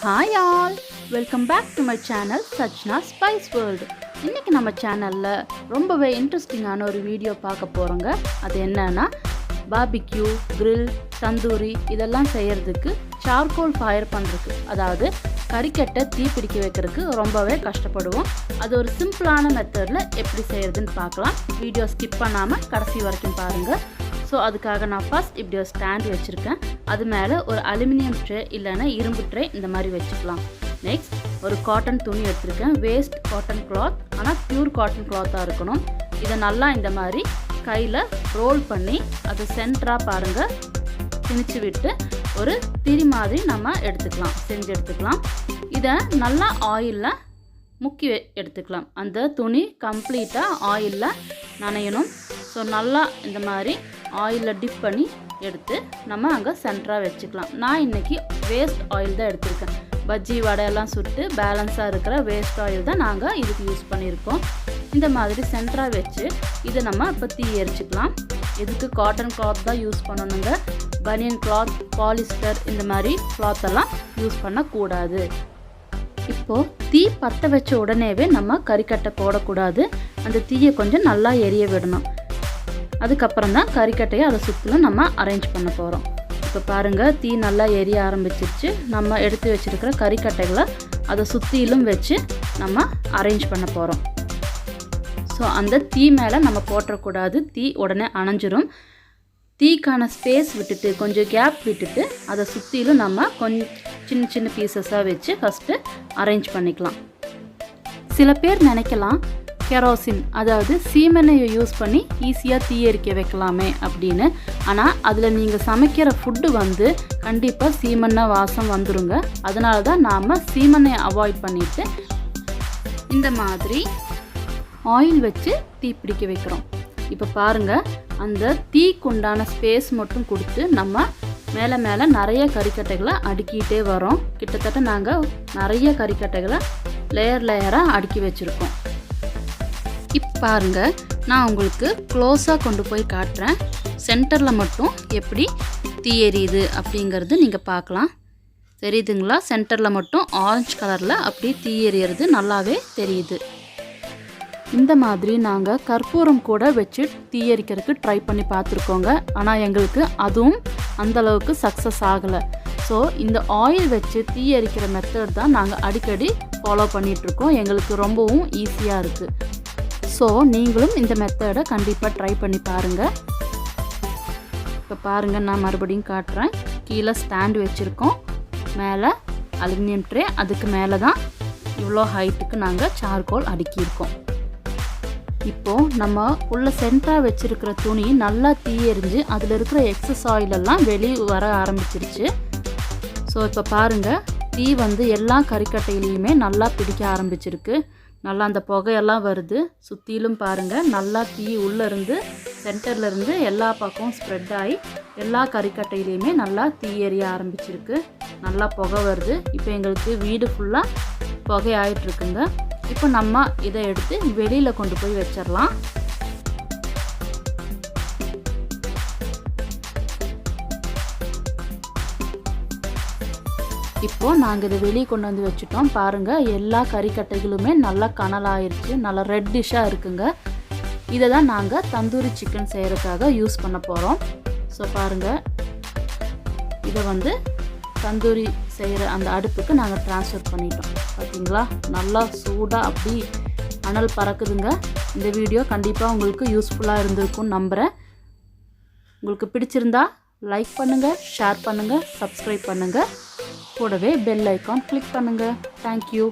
Hi all, welcome back to my channel Sachna Spice World. இன்னைக்கு நம்ம சேனல்ல ரொம்பவே இன்ட்ரஸ்டிங்கான ஒரு வீடியோ பார்க்க போறோங்க. அது என்னன்னா BBQ, grill, தந்தூரி இதெல்லாம் செய்யிறதுக்கு charcoal fire பண்றதுக்கு அதாவது கறிக்கட்டை தீ பிடிக்க வைக்கிறதுக்கு ரொம்பவே கஷ்டப்படுவோம். அது ஒரு சிம்பிளான மெத்தட்ல எப்படி செய்யிறதுன்னு பார்க்கலாம். வீடியோ ஸ்கிப் பண்ணாம கடைசி வரைக்கும் பாருங்க. ஸோ அதுக்காக நான் ஃபர்ஸ்ட் இப்படி ஒரு ஸ்டாண்ட் வச்சுருக்கேன். அது மேலே ஒரு அலுமினியம் ட்ரே இல்லைன்னா இரும்பு ட்ரே இந்த மாதிரி வச்சுக்கலாம். நெக்ஸ்ட் ஒரு காட்டன் துணி எடுத்துருக்கேன். வேஸ்ட் காட்டன் கிளாத், ஆனால் பியூர் காட்டன் கிளாத்தாக இருக்கணும். இதை நல்லா இந்த மாதிரி கையில் ரோல் பண்ணி அதை சென்டராக பாருங்கள் திணிச்சு விட்டு ஒரு திரி மாதிரி நம்ம செஞ்சு எடுத்துக்கலாம். இதை நல்லா ஆயிலில் முக்கி எடுத்துக்கலாம். அந்த துணி கம்ப்ளீட்டாக ஆயிலில் நனையணும். ஸோ நல்லா இந்த மாதிரி ஆயிலில் டிப் பண்ணி எடுத்து நம்ம அங்கே சென்டராக வச்சுக்கலாம். நான் இன்றைக்கி வேஸ்ட் ஆயில் தான் எடுத்திருக்கேன். பஜ்ஜி வடையெல்லாம் சுட்டு பேலன்ஸாக இருக்கிற வேஸ்ட் ஆயில் தான் நாங்கள் இதுக்கு யூஸ் பண்ணியிருக்கோம். இந்த மாதிரி சென்டராக வச்சு இதை நம்ம இப்போ தீ எரிச்சிக்கலாம். இதுக்கு காட்டன் கிளாத் தான் யூஸ் பண்ணணுங்க. பனியன் கிளாத், பாலிஸ்டர் இந்த மாதிரி கிளாத்தெல்லாம் யூஸ் பண்ணக்கூடாது. இப்போது தீ பற்ற வச்ச உடனேவே நம்ம கறிக்கட்டை போடக்கூடாது. அந்த தீயை கொஞ்சம் நல்லா எரிய விடணும். அதுக்கப்புறம் தான் கறிக்கட்டையை அதை சுற்றிலும் நம்ம அரேஞ்ச் பண்ண போகிறோம். இப்போ பாருங்கள், தீ நல்லா எரிய ஆரம்பிச்சிருச்சு. நம்ம எடுத்து வச்சுருக்கிற கறிக்கட்டைகளை அதை சுற்றிலும் வச்சு நம்ம அரேஞ்ச் பண்ண போகிறோம். ஸோ அந்த தீ மேலே நம்ம போட்டக்கூடாது. தீ உடனே அணைஞ்சிரும். தீக்கான ஸ்பேஸ் விட்டுட்டு கொஞ்சம் கேப் விட்டுட்டு அதை சுற்றிலும் நம்ம கொஞ்சம் சின்ன சின்ன பீசஸாக வச்சு ஃபஸ்ட்டு அரேஞ்ச் பண்ணிக்கலாம். சில பேர் நினைக்கலாம் கெரோசின் அதாவது சீமெண்ணையை யூஸ் பண்ணி ஈஸியாக தீ எரிக்க வைக்கலாமே அப்படின்னு. ஆனால் அதில் நீங்கள் சமைக்கிற ஃபுட்டு வந்து கண்டிப்பாக சீமெண்ணெய் வாசம் வந்துடுங்க. அதனால தான் நாம் சீமெண்ணையை அவாய்ட் பண்ணிவிட்டு இந்த மாதிரி ஆயில் வச்சு தீ பிடிக்க வைக்கிறோம். இப்போ பாருங்கள், அந்த தீக்குண்டான ஸ்பேஸ் மட்டும் கொடுத்து நம்ம மேலே மேலே நிறைய கறிக்கட்டைகளை அடுக்கிட்டே வரோம். கிட்டத்தட்ட நாங்கள் நிறைய கறிக்கட்டைகளை லேயர் லேயராக அடுக்கி வச்சுருக்கோம். இப்போ பாருங்கள், நான் உங்களுக்கு க்ளோஸாக கொண்டு போய் காட்டுறேன். சென்டரில் மட்டும் எப்படி தீ எரியுது அப்படிங்கிறது நீங்கள் பார்க்கலாம். தெரியுதுங்களா? சென்டரில் மட்டும் ஆரஞ்சு கலரில் அப்படி தீ எறியறது நல்லாவே தெரியுது. இந்த மாதிரி நாங்கள் கற்பூரம் கூட வச்சு தீ எரிக்கிறதுக்கு ட்ரை பண்ணி பார்த்துருக்கோங்க. ஆனால் எங்களுக்கு அதுவும் அந்தளவுக்கு சக்ஸஸ் ஆகலை. ஸோ இந்த ஆயில் வச்சு தீ எரிக்கிற மெத்தட் தான் நாங்கள் அடிக்கடி ஃபாலோ பண்ணிகிட்ருக்கோம். எங்களுக்கு ரொம்பவும் ஈஸியாக இருக்குது. ஸோ நீங்களும் இந்த மெத்தடை கண்டிப்பாக ட்ரை பண்ணி பாருங்கள். இப்போ பாருங்கள், நான் மறுபடியும் காட்டுறேன். கீழே ஸ்டாண்டு வச்சுருக்கோம், மேலே அலுமினியம் ட்ரே, அதுக்கு மேலே தான் இவ்வளோ ஹைட்டுக்கு நாங்கள் சார்கோல் அடுக்கியிருக்கோம். இப்போது நம்ம உள்ள சென்டராக வச்சுருக்கிற துணி நல்லா தீ எரிஞ்சு அதில் இருக்கிற எக்ஸஸ் ஆயிலெல்லாம் வெளியே வர ஆரம்பிச்சிருச்சு. ஸோ இப்போ பாருங்கள், தீ வந்து எல்லா கறிக்கட்டையிலையுமே நல்லா பிடிக்க ஆரம்பிச்சிருக்கு. நல்லா அந்த புகையெல்லாம் வருது. சுற்றிலும் பாருங்கள், நல்லா தீ உள்ளேருந்து சென்டர்லேருந்து எல்லா பக்கமும் ஸ்ப்ரெட் ஆகி எல்லா கறிக்கட்டையிலையுமே நல்லா தீ எரிய ஆரம்பிச்சிருக்கு. நல்லா புகை வருது. இப்போ எங்களுக்கு வீடு ஃபுல்லாக புகை ஆகிட்டுருக்குங்க. இப்போ நம்ம இதை எடுத்து வெளியில் கொண்டு போய் வச்சிடலாம். இப்போது நாங்கள் இதை வெளியே கொண்டு வந்து வச்சுட்டோம். பாருங்கள், எல்லா கறிக்கட்டைகளுமே நல்லா கனலாயிருச்சு, நல்லா ரெட்டிஷாக இருக்குங்க. இதை தான் நாங்கள் தந்தூரி சிக்கன் செய்கிறதுக்காக யூஸ் பண்ண போகிறோம். ஸோ பாருங்கள், இதை வந்து தந்தூரி செய்கிற அந்த அடுப்புக்கு நாங்கள் ட்ரான்ஸ்ஃபர் பண்ணிட்டோம். பார்த்தீங்களா, நல்லா சூடாக அப்படி அனல் பறக்குதுங்க. இந்த வீடியோ கண்டிப்பாக உங்களுக்கு யூஸ்ஃபுல்லாக இருந்திருக்கும்னு நம்புகிறேன். உங்களுக்கு பிடிச்சிருந்தா லைக் பண்ணுங்கள், ஷேர் பண்ணுங்கள், சப்ஸ்கிரைப் பண்ணுங்கள். கூடவே பெல் ஐக்கான் கிளிக் பண்ணுங்கள். தேங்க்யூ.